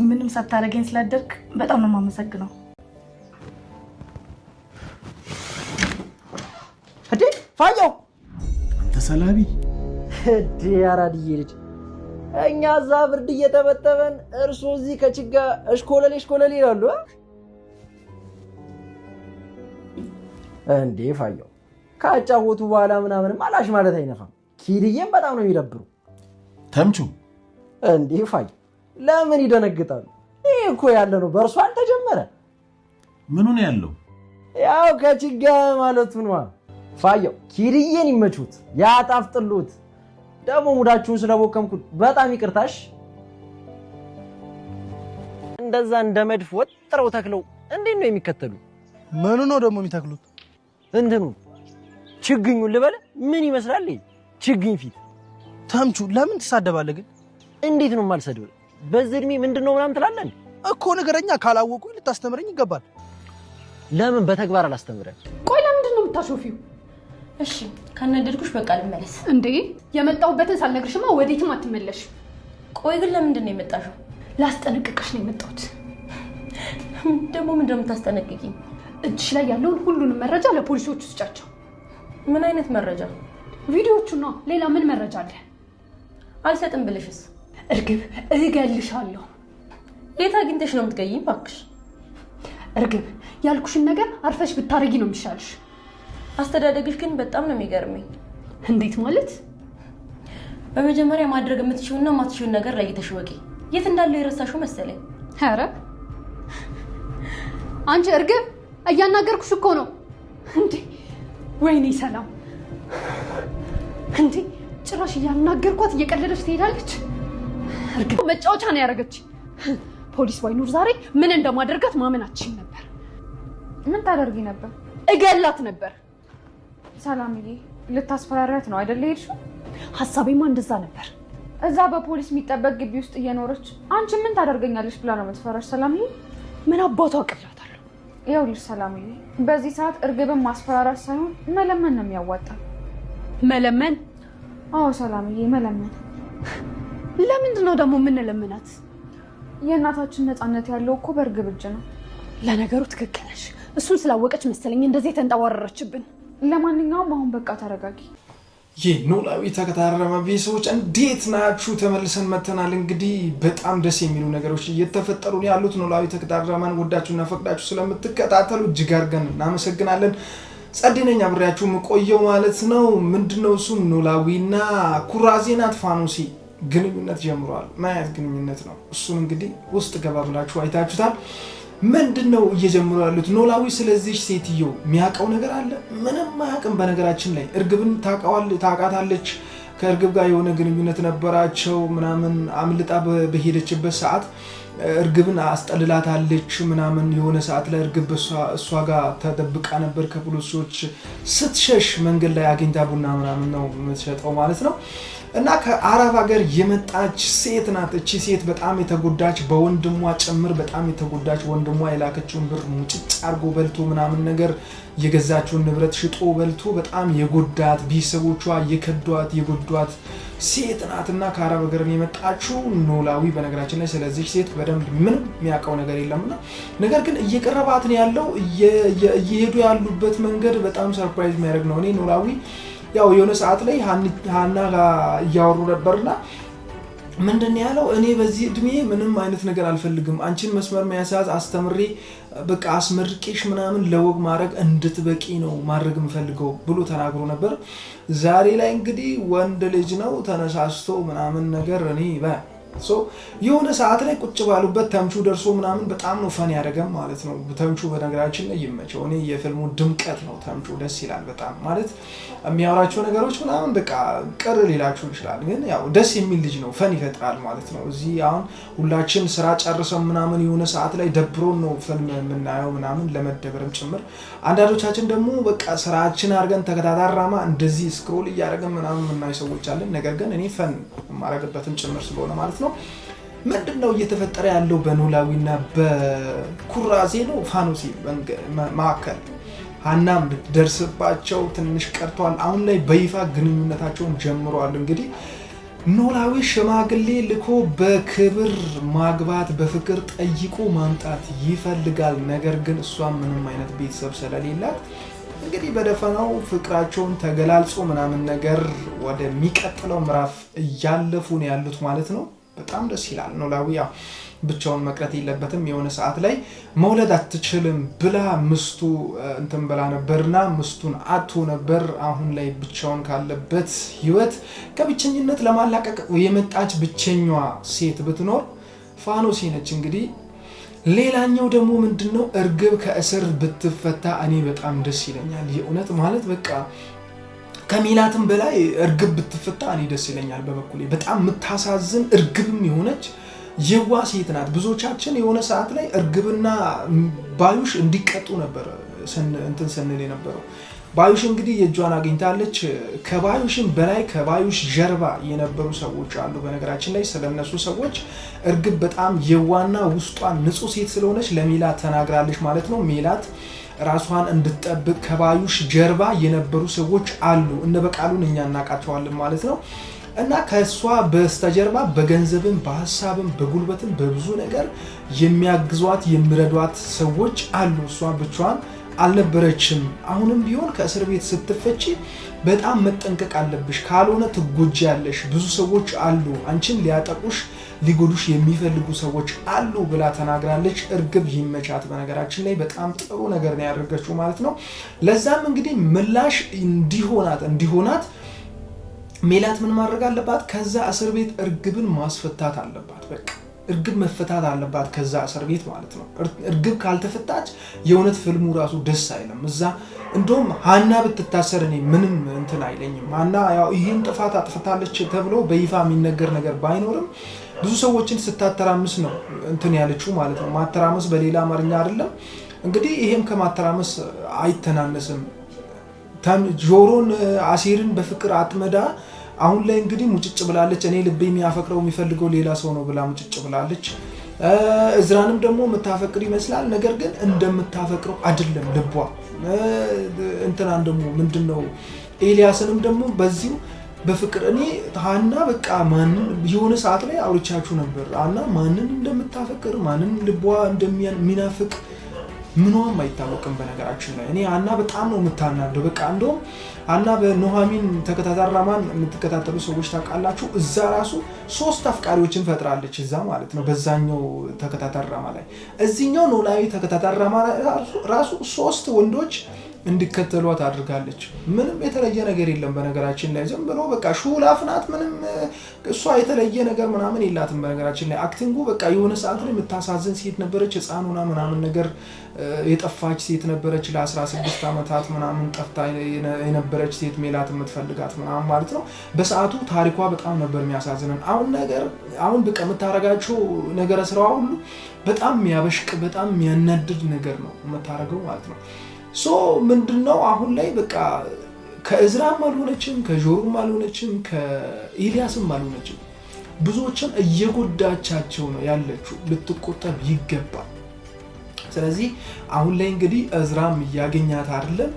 ምንም ሳታረገኝ ስላደርክ በጣም ነው ማመሰግነው። እዴ ፋያው አንተ ሰላቢ እዴ አራድዬ ልጅ እኛ እዛ ብርድ እየተበተበን እርሶ እዚህ ከችጋ እሽኮለሌ ይላሉ እንዴ ፋያው ካጫወቱ በኋላ ምናምን ማላሽ ማለት አይነፋም። ኪድዬም በጣም ነው የሚደብሩ። ተምቹ እንዴ ፋያው ለምን ይደነግጣሉ? ይሄ እኮ ያለ ነው በእርሷ አልተጀመረ። ምኑ ነው ያለው? ያው ከችጋ ማለቱ ነው። ፋያው ኪድዬን ይመቹት ያጣፍጥሉት። ደግሞ ሙዳችሁን ስለቦከምኩት በጣም ይቅርታሽ። እንደዛ እንደመድፍ ወጥረው ተክለው እንዴት ነው የሚከተሉ? ምኑ ነው ደግሞ የሚተክሉት? እንትኑ ችግኙን ልበለ ምን ይመስላል? ችግኝ ፊት። ተምቹ ለምን ትሳደባለህ ግን? እንዴት ነው የማልሰድብ? በዚህ እድሜ ምንድነው ምናምን ትላለህ እኮ? ነገረኛ ካላወቁኝ ልታስተምረኝ ይገባል። ለምን በተግባር አላስተምረን? ቆይ ለምንድን ነው የምታሾፊው? እሺ ካናደድኩሽ በቃ ልመለስ። እንዴ የመጣሁበትን ሳልነግርሽማ ወዴትም አትመለሽ። ቆይ ግን ለምንድን ነው የመጣሽው? ላስጠነቅቅሽ ነው የመጣሁት። ደግሞ ምንድነው የምታስጠነቅቂኝ? እጅሽ ላይ ያለውን ሁሉንም መረጃ ለፖሊሶች ውስጫቸው። ምን አይነት መረጃ? ቪዲዮቹ ነው። ሌላ ምን መረጃ አለ? አልሰጥም ብለሽስ? እርግብ እገልሻለሁ። የት አግኝተሽ ነው የምትገይኝ? እባክሽ እርግብ ያልኩሽን ነገር አርፈሽ ብታረጊ ነው የሚሻልሽ። አስተዳደግሽ ግን በጣም ነው የሚገርመኝ። እንዴት ማለት? በመጀመሪያ ማድረግ የምትችውና የማትችውን ነገር ለይተሽ ወቂ። የት እንዳለው የረሳሽው መሰለኝ። ኧረ አንቺ እርግብ እያናገርኩሽ እኮ ነው እንዴ! ወይኔ ሰላም እንዴ! ጭራሽ እያናገርኳት እየቀለደች ትሄዳለች። እርግብ መጫወቻ ነው ያደረገች። ፖሊስ ባይኖር ዛሬ ምን እንደማደርጋት ማመናችን ነበር። ምን ታደርጊ ነበር? እገላት ነበር። ሰላምዬ ልታስፈራሪያት ነው አይደል ሄድሽው? ሐሳቤማ እንደዛ ነበር። እዛ በፖሊስ የሚጠበቅ ግቢ ውስጥ እየኖረች አንቺ ምን ታደርገኛለሽ ብላ ነው የምትፈራሽ? ሰላምዬ ምን አባቷ አቀላታለሁ። ይኸውልሽ ሰላምዬ በዚህ ሰዓት እርግብን ማስፈራራት ሳይሆን መለመን ነው የሚያዋጣው። መለመን? አዎ ሰላምዬ መለመን። ለምንድን ነው ደግሞ የምንለምናት? የእናታችን ነፃነት ያለው እኮ በእርግብ እጅ ነው። ለነገሩ ትክክል ነሽ። እሱን ስላወቀች መሰለኝ እንደዚህ የተንጠዋረረችብን። ለማንኛውም አሁን በቃ ተረጋጊ። ኖላዊ ተከታረመ ቤተሰቦች እንዴት ናችሁ? ተመልሰን መተናል። እንግዲህ በጣም ደስ የሚሉ ነገሮች እየተፈጠሩ ያሉት ኖላዊ ተከታረመን ወዳችሁና ፈቅዳችሁ ስለምትከታተሉ እጅግ አድርገን እናመሰግናለን። ጸደነኛ አብሬያችሁ የምቆየው ማለት ነው። ምንድነው እሱም ኖላዊና ኩራዜ ናት ፋኖሲ ግንኙነት ጀምሯል። ማየት ግንኙነት ነው። እሱን እንግዲህ ውስጥ ገባ ብላችሁ አይታችሁታል። ምንድነው እየጀመሩ ያሉት? ኖላዊ ስለዚህ ሴትዮ የሚያውቀው ነገር አለ? ምንም ማያውቅም። በነገራችን ላይ እርግብን ታውቃታለች። ከእርግብ ጋር የሆነ ግንኙነት ነበራቸው ምናምን። አምልጣ በሄደችበት ሰዓት እርግብን አስጠልላታለች ምናምን። የሆነ ሰዓት ላይ እርግብ እሷ ጋር ተደብቃ ነበር። ከፖሊሶች ስትሸሽ መንገድ ላይ አግኝታ ቡና ምናምን ነው የምትሸጠው ማለት ነው። እና ከአረብ ሀገር የመጣች ሴት ናት። እቺ ሴት በጣም የተጎዳች በወንድሟ ጭምር በጣም የተጎዳች፣ ወንድሟ የላከችውን ብር ሙጭጭ አርጎ በልቶ ምናምን ነገር የገዛችውን ንብረት ሽጦ በልቶ በጣም የጎዳት፣ ቤተሰቦቿ የጎዷት ሴት ናትና ከአረብ ሀገር የመጣችው ኖላዊ በነገራችን ላይ ስለዚህ ሴት በደንብ ምንም የሚያውቀው ነገር የለምና፣ ነገር ግን እየቀረባት ነው ያለው። እየሄዱ ያሉበት መንገድ በጣም ሰርፕራይዝ የሚያደርግ ነው። እኔ ኖላዊ ያው የሆነ ሰዓት ላይ ሃና ጋር እያወሩ ነበርና ምንድን ያለው እኔ በዚህ እድሜ ምንም አይነት ነገር አልፈልግም፣ አንቺን መስመር መያዝ አስተምሬ በቃ አስመርቄሽ ምናምን ለወግ ማድረግ እንድትበቂ ነው ማድረግ የምፈልገው ብሎ ተናግሮ ነበር። ዛሬ ላይ እንግዲህ ወንድ ልጅ ነው ተነሳስቶ ምናምን ነገር እኔ የሆነ ሰዓት ላይ ቁጭ ባሉበት ተምቹ ደርሶ ምናምን በጣም ነው ፈን ያደረገም ማለት ነው። ተምቹ በነገራችን ላይ ይመቸው። እኔ የፊልሙ ድምቀት ነው ተምቹ፣ ደስ ይላል በጣም ማለት የሚያወራቸው ነገሮች ምናምን በቃ ቅር ሊላችሁ ይችላል፣ ግን ያው ደስ የሚል ልጅ ነው፣ ፈን ይፈጥራል ማለት ነው። እዚህ አሁን ሁላችን ስራ ጨርሰን ምናምን የሆነ ሰዓት ላይ ደብሮን ነው ፊልም የምናየው ምናምን ለመደበርም ጭምር። አንዳንዶቻችን ደግሞ በቃ ስራችን አድርገን ተከታታይ ድራማ እንደዚህ ስክሮል እያደረገን ምናምን የምናይ ሰዎች አለን። ነገር ግን እኔ ፈን የማደርግበትም ጭምር ስለሆነ ማለት ነው። ምንድነው እየተፈጠረ ያለው በኖላዊና በኩራዜ ነው ፋኖሴ መካከል? ሀናም ልትደርስባቸው ትንሽ ቀርቷል። አሁን ላይ በይፋ ግንኙነታቸውን ጀምረዋል። እንግዲህ ኖላዊ ሽማግሌ ልኮ በክብር ማግባት በፍቅር ጠይቆ ማምጣት ይፈልጋል። ነገር ግን እሷ ምንም አይነት ቤተሰብ ስለሌላት እንግዲህ በደፈናው ፍቅራቸውን ተገላልጾ ምናምን ነገር ወደሚቀጥለው ምዕራፍ እያለፉ ነው ያሉት ማለት ነው። በጣም ደስ ይላል። ኖላዊ ያው ብቻውን መቅረት የለበትም። የሆነ ሰዓት ላይ መውለድ አትችልም ብላ ምስቱ እንትን ብላ ነበርና ምስቱን አጥቶ ነበር። አሁን ላይ ብቻውን ካለበት ህይወት ከብቸኝነት ለማላቀቅ የመጣች ብቸኛዋ ሴት ብትኖር ፋኖሴ ነች። እንግዲህ ሌላኛው ደግሞ ምንድነው እርግብ ከእስር ብትፈታ እኔ በጣም ደስ ይለኛል። የእውነት ማለት በቃ ከሜላትም በላይ እርግብ ብትፈታ እኔ ደስ ይለኛል በበኩሌ። በጣም የምታሳዝን እርግብም የሆነች የዋ ሴት ናት። ብዙዎቻችን የሆነ ሰዓት ላይ እርግብና ባዩሽ እንዲቀጡ ነበር እንትን ስንል የነበረው። ባዩሽ እንግዲህ የእጇን አግኝታለች። ከባዩሽም በላይ ከባዩሽ ጀርባ የነበሩ ሰዎች አሉ። በነገራችን ላይ ስለነሱ ሰዎች እርግብ በጣም የዋና ውስጧ ንጹህ ሴት ስለሆነች ለሜላት ተናግራለች ማለት ነው። ሜላት ራሷን እንድትጠብቅ ከባዩሽ ጀርባ የነበሩ ሰዎች አሉ። እነ በቃሉን እኛ እናውቃቸዋለን ማለት ነው። እና ከሷ በስተጀርባ በገንዘብም በሐሳብም በጉልበትም በብዙ ነገር የሚያግዟት የሚረዷት ሰዎች አሉ። እሷ ብቻዋን አልነበረችም። አሁንም ቢሆን ከእስር ቤት ስትፈቺ በጣም መጠንቀቅ አለብሽ፣ ካልሆነ ትጎጃለሽ። ብዙ ሰዎች አሉ አንቺን ሊያጠቁሽ ሊጎዱሽ የሚፈልጉ ሰዎች አሉ ብላ ተናግራለች። እርግብ ይመቻት። በነገራችን ላይ በጣም ጥሩ ነገር ነው ያደረገችው ማለት ነው። ለዛም እንግዲህ ምላሽ እንዲሆናት ሜላት ምን ማድረግ አለባት? ከዛ እስር ቤት እርግብን ማስፈታት አለባት። በቃ እርግብ መፈታት አለባት ከዛ እስር ቤት ማለት ነው። እርግብ ካልተፈታች የእውነት ፊልሙ ራሱ ደስ አይልም። እዛ እንደውም ሀና ብትታሰር እኔ ምንም እንትን አይለኝም። ሀና ያው ይህን ጥፋት አጥፍታለች ተብሎ በይፋ የሚነገር ነገር ባይኖርም ብዙ ሰዎችን ስታተራምስ ነው እንትን ያለችው ማለት ነው። ማተራመስ በሌላ አማርኛ አይደለም እንግዲህ። ይሄም ከማተራመስ አይተናነስም። ጆሮን አሲርን በፍቅር አጥመዳ አሁን ላይ እንግዲህ ሙጭጭ ብላለች። እኔ ልቤ የሚያፈቅረው የሚፈልገው ሌላ ሰው ነው ብላ ሙጭጭ ብላለች። እዝራንም ደግሞ የምታፈቅር ይመስላል፣ ነገር ግን እንደምታፈቅረው አይደለም ልቧ። እንትናን ደግሞ ምንድነው ኤልያስንም ደግሞ በዚሁ በፍቅር እኔ ሀና በቃ ማንን የሆነ ሰዓት ላይ አውርቻችሁ ነበር። ሀና ማንን እንደምታፈቅር ማንን ልቧ እንደሚናፍቅ ምንም አይታወቅም። በነገራችን ላይ እኔ ሀና በጣም ነው የምታናደው። በቃ እንደውም ሀና በኑሐሚን ተከታታይ ድራማን የምትከታተሉ ሰዎች ታውቃላችሁ፣ እዛ ራሱ 3 አፍቃሪዎችን ፈጥራለች እዛ ማለት ነው በዛኛው ተከታታይ ድራማ ላይ። እዚህኛው ኖላዊ ተከታታይ ድራማ ራሱ 3 ወንዶች እንዲከተሏት አድርጋለች። ምንም የተለየ ነገር የለም። በነገራችን ላይ ዝም ብሎ በቃ ሹላፍ ናት። ምንም እሷ የተለየ ነገር ምናምን የላትም። በነገራችን ላይ አክቲንጉ በቃ የሆነ ሰዓት ላይ የምታሳዝን ሴት ነበረች። ህፃን ሆና ምናምን ነገር የጠፋች ሴት ነበረች። ለ16 ዓመታት ምናምን ጠፍታ የነበረች ሴት ሜላት የምትፈልጋት ምናምን ማለት ነው። በሰዓቱ ታሪኳ በጣም ነበር የሚያሳዝነን። አሁን በቃ የምታረጋቸው ነገረ ስራዋ ሁሉ በጣም የሚያበሽቅ በጣም የሚያናድድ ነገር ነው የምታረገው ማለት ነው። ምንድነው አሁን ላይ በቃ ከእዝራም አልሆነችም፣ ከጆሮም አልሆነችም፣ ከኤልያስም አልሆነችም። ብዙዎችን እየጎዳቻቸው ነው ያለችው። ልትቆጠብ ይገባል። ስለዚህ አሁን ላይ እንግዲህ እዝራም እያገኛት አይደለም።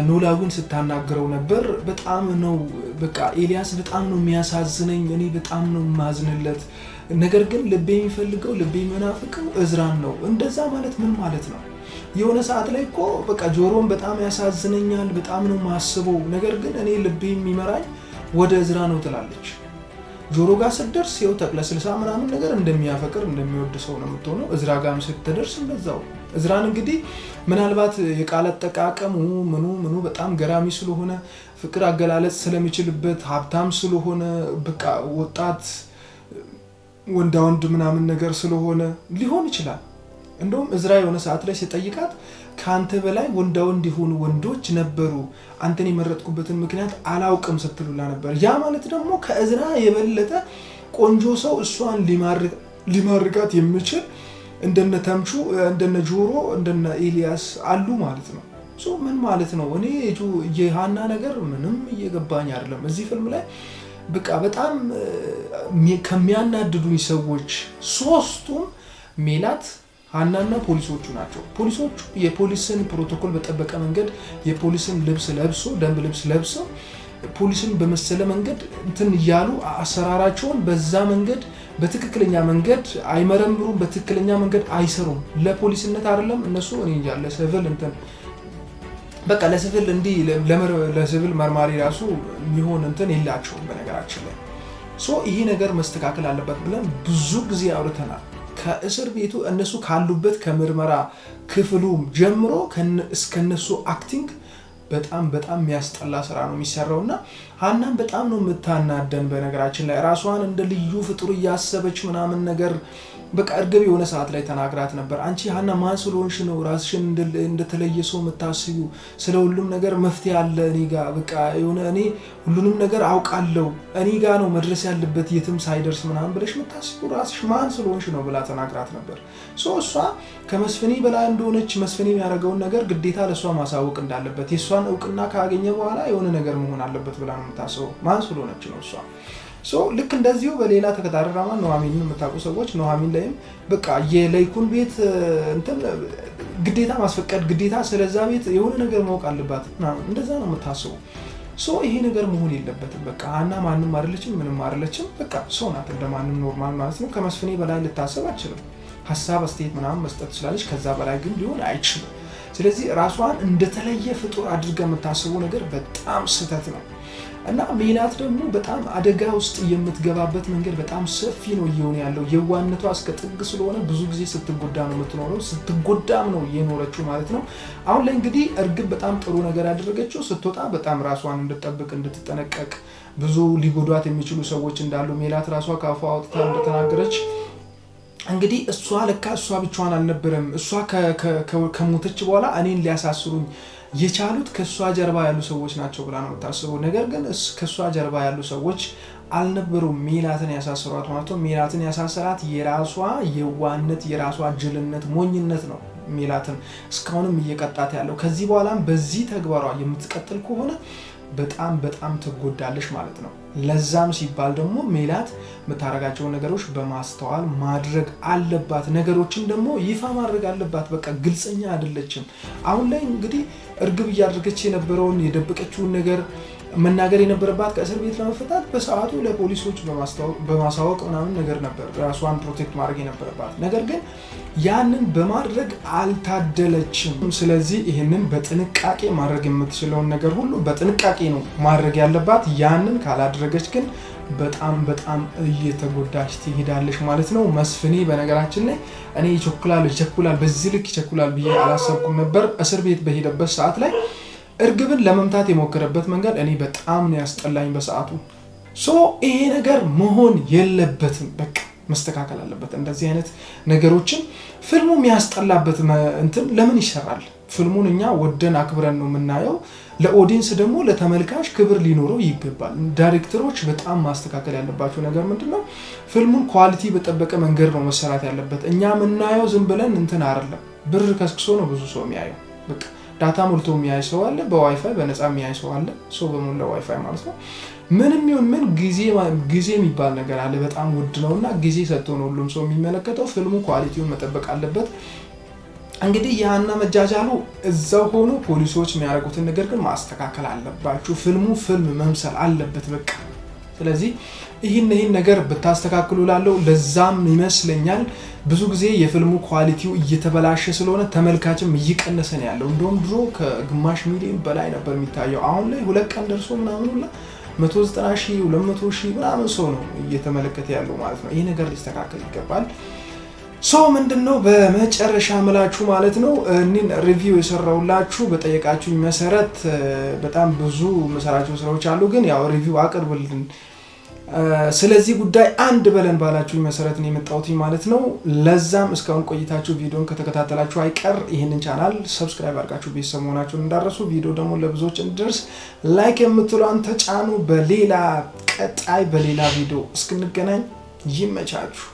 ኖላዊን ስታናግረው ነበር። በጣም ነው በቃ ኤልያስ በጣም ነው የሚያሳዝነኝ፣ እኔ በጣም ነው ማዝንለት። ነገር ግን ልቤ የሚፈልገው ልቤ የሚናፍቀው እዝራን ነው። እንደዛ ማለት ምን ማለት ነው? የሆነ ሰዓት ላይ እኮ በቃ ጆሮም በጣም ያሳዝነኛል፣ በጣም ነው ማስበው፣ ነገር ግን እኔ ልቤ የሚመራኝ ወደ እዝራ ነው ትላለች። ጆሮ ጋር ስትደርስ ይኸው ተቅለስልሳ ምናምን ነገር እንደሚያፈቅር እንደሚወድ ሰው ነው የምትሆነው። እዝራ ጋርም ስትደርስ እንደዛው። እዝራን እንግዲህ ምናልባት የቃል አጠቃቀሙ ምኑ በጣም ገራሚ ስለሆነ ፍቅር አገላለጽ ስለሚችልበት ሀብታም ስለሆነ በቃ ወጣት ወንድ ምናምን ነገር ስለሆነ ሊሆን ይችላል። እንደውም እዝራ የሆነ ሰዓት ላይ ሲጠይቃት ካንተ በላይ ወንድ የሆኑ ወንዶች ነበሩ አንተን የመረጥኩበትን ምክንያት አላውቅም ስትሉላ ነበር። ያ ማለት ደግሞ ከእዝራ የበለጠ ቆንጆ ሰው እሷን ሊማርጋት የሚችል እንደነ ተምቹ እንደነ ጆሮ እንደነ ኤልያስ አሉ ማለት ነው። ምን ማለት ነው? እኔ የሃና ነገር ምንም እየገባኝ አይደለም። እዚህ ፊልም ላይ በቃ በጣም ከሚያናድዱኝ ሰዎች ሶስቱም ሜላት፣ ሃናና ፖሊሶቹ ናቸው። ፖሊሶቹ የፖሊስን ፕሮቶኮል በጠበቀ መንገድ የፖሊስን ደንብ ልብስ ለብሰው ፖሊስን በመሰለ መንገድ እንትን እያሉ አሰራራቸውን በዛ መንገድ በትክክለኛ መንገድ አይመረምሩም፣ በትክክለኛ መንገድ አይሰሩም። ለፖሊስነት አይደለም እነሱ እኔ እንጃ ለሲቪል እንትን በቃ ለሲቪል መርማሪ ራሱ የሚሆን እንትን የላቸውም በነገራችን ላይ። ይሄ ነገር መስተካከል አለበት ብለን ብዙ ጊዜ አውርተናል። ከእስር ቤቱ እነሱ ካሉበት ከምርመራ ክፍሉ ጀምሮ እስከነሱ አክቲንግ በጣም የሚያስጠላ ስራ ነው የሚሰራውና ሃናን በጣም ነው የምታናደን። በነገራችን ላይ ራሷን እንደ ልዩ ፍጡር እያሰበች ምናምን ነገር በቃ እርግብ የሆነ ሰዓት ላይ ተናግራት ነበር። አንቺ ሃና ማን ስለሆንሽ ነው ራስሽን እንደተለየ ሰው የምታስቢው? ስለ ሁሉም ነገር መፍትሄ አለ እኔ ጋር በቃ የሆነ እኔ ሁሉንም ነገር አውቃለሁ እኔ ጋር ነው መድረስ ያለበት የትም ሳይደርስ ምናምን ብለሽ የምታስቢው ራስሽ ማን ስለሆንሽ ነው ብላ ተናግራት ነበር። እሷ ከመስፍኔ በላይ እንደሆነች መስፍኔ የሚያደርገውን ነገር ግዴታ ለሷ ማሳወቅ እንዳለበት የሷን እውቅና ካገኘ በኋላ የሆነ ነገር መሆን አለበት ብላ ነው የምታስበው። ማን ስለሆነች ነው እሷ። ልክ እንደዚሁ በሌላ ተከታታይ ድራማ ኑሐሚንን የምታውቁ ሰዎች ኑሐሚን ላይም በቃ የለይኩን ቤት እንትን ግዴታ ማስፈቀድ ግዴታ ስለዛ ቤት የሆነ ነገር ማወቅ አለባት እንደዛ ነው የምታስበው። ይሄ ነገር መሆን የለበትም። በቃ ሃና ማንም አይደለችም፣ ምንም አይደለችም። በቃ ሰው ናት እንደማንም ኖርማል ማለት ነው። ከመስፍኔ በላይ ልታስብ አትችልም። ሀሳብ አስተያየት ምናምን መስጠት ትችላለች፣ ከዛ በላይ ግን ሊሆን አይችልም። ስለዚህ ራሷን እንደተለየ ፍጡር አድርጋ የምታስበው ነገር በጣም ስህተት ነው እና ሜላት ደግሞ በጣም አደጋ ውስጥ የምትገባበት መንገድ በጣም ሰፊ ነው እየሆነ ያለው። የዋነቷ እስከ ጥግ ስለሆነ ብዙ ጊዜ ስትጎዳ ነው የምትኖረው፣ ስትጎዳም ነው የኖረችው ማለት ነው። አሁን ላይ እንግዲህ እርግብ በጣም ጥሩ ነገር ያደረገችው ስትወጣ በጣም ራሷን እንድትጠብቅ እንድትጠነቀቅ፣ ብዙ ሊጎዷት የሚችሉ ሰዎች እንዳሉ ሜላት ራሷ ካፏ አውጥታ እንደተናገረች እንግዲህ እሷ ብቻዋን አልነበረም። እሷ ከሞተች በኋላ እኔን ሊያሳስሩኝ የቻሉት ከሷ ጀርባ ያሉ ሰዎች ናቸው ብላ ነው የምታስበው። ነገር ግን ከሷ ጀርባ ያሉ ሰዎች አልነበሩም ሜላትን ያሳስሯት ማለት ነው። ሜላትን ያሳሰራት የራሷ የዋነት የራሷ ጅልነት ሞኝነት ነው ሜላትን እስካሁንም እየቀጣት ያለው። ከዚህ በኋላም በዚህ ተግባሯ የምትቀጥል ከሆነ በጣም ትጎዳለች ማለት ነው። ለዛም ሲባል ደግሞ ሜላት የምታረጋቸውን ነገሮች በማስተዋል ማድረግ አለባት። ነገሮችን ደግሞ ይፋ ማድረግ አለባት። በቃ ግልጸኛ አይደለችም። አሁን ላይ እንግዲህ እርግብ እያደረገች የነበረውን የደበቀችውን ነገር መናገር የነበረባት ከእስር ቤት ለመፈታት በሰዓቱ ለፖሊሶች በማሳወቅ ምናምን ነገር ነበር ራሷን ፕሮቴክት ማድረግ የነበረባት። ነገር ግን ያንን በማድረግ አልታደለችም። ስለዚህ ይህንን በጥንቃቄ ማድረግ የምትችለውን ነገር ሁሉ በጥንቃቄ ነው ማድረግ ያለባት። ያንን ካላደረገች ግን በጣም እየተጎዳች ትሄዳለች ማለት ነው። መስፍኔ በነገራችን ላይ እኔ ይቸኩላል በዚህ ልክ ይቸኩላል ብዬ አላሰብኩም ነበር። እስር ቤት በሄደበት ሰዓት ላይ እርግብን ለመምታት የሞከረበት መንገድ እኔ በጣም ነው ያስጠላኝ በሰዓቱ። ይሄ ነገር መሆን የለበትም። በቃ መስተካከል አለበት። እንደዚህ አይነት ነገሮችን ፊልሙ የሚያስጠላበት እንትን ለምን ይሰራል? ፊልሙን እኛ ወደን አክብረን ነው የምናየው። ለኦዲየንስ ደግሞ ለተመልካች ክብር ሊኖረው ይገባል። ዳይሬክተሮች በጣም ማስተካከል ያለባቸው ነገር ምንድነው? ፊልሙን ኳሊቲ በጠበቀ መንገድ ነው መሰራት ያለበት። እኛ የምናየው ዝም ብለን እንትን አይደለም። ብር ከስክሶ ነው ብዙ ሰው የሚያየው። በቃ ዳታ ሞልቶ የሚያይ ሰው አለ፣ በዋይፋይ በነፃ የሚያይ ሰው አለ። ሰው በሙሉ ዋይፋይ ማለት ነው። ምንም ይሁን ምን ጊዜ የሚባል ነገር አለ። በጣም ውድ ነውና ጊዜ ሰጥቶ ነው ሁሉም ሰው የሚመለከተው። ፊልሙ ኳሊቲውን መጠበቅ አለበት። እንግዲህ ያና መጃጃሉ እዛው ሆኖ ፖሊሶች የሚያደርጉትን ነገር ግን ማስተካከል አለባችሁ። ፊልሙ ፊልም መምሰል አለበት በቃ። ስለዚህ ይህን ነገር ብታስተካክሉ ላለው ለዛም ይመስለኛል ብዙ ጊዜ የፊልሙ ኳሊቲው እየተበላሸ ስለሆነ ተመልካችም እየቀነሰ ነው ያለው። እንደውም ድሮ ከግማሽ ሚሊዮን በላይ ነበር የሚታየው። አሁን ላይ 2 ቀን ደርሶ ምናምን ሁላ 190,000 200,000 ምናምን ሰው ነው እየተመለከተ ያለው ማለት ነው። ይሄ ነገር ሊስተካከል ይገባል። ምንድነው በመጨረሻ ምላችሁ ማለት ነው እኔን ሪቪው የሰራውላችሁ በጠየቃችሁኝ መሰረት በጣም ብዙ መሰራቸው ስራዎች አሉ። ግን ያው ሪቪው አቅርብልን ስለዚህ ጉዳይ አንድ በለን ባላችሁ መሰረት ነው የመጣሁት ማለት ነው። ለዛም እስካሁን ቆይታችሁ ቪዲዮን ከተከታተላችሁ አይቀር ይሄንን ቻናል ሰብስክራይብ አድርጋችሁ ቤተሰብ መሆናችሁን እንዳረሱ፣ ቪዲዮ ደግሞ ለብዙዎች እንዲደርስ ላይክ የምትሉን ተጫኑ። በሌላ ቪዲዮ እስክንገናኝ ይመቻችሁ።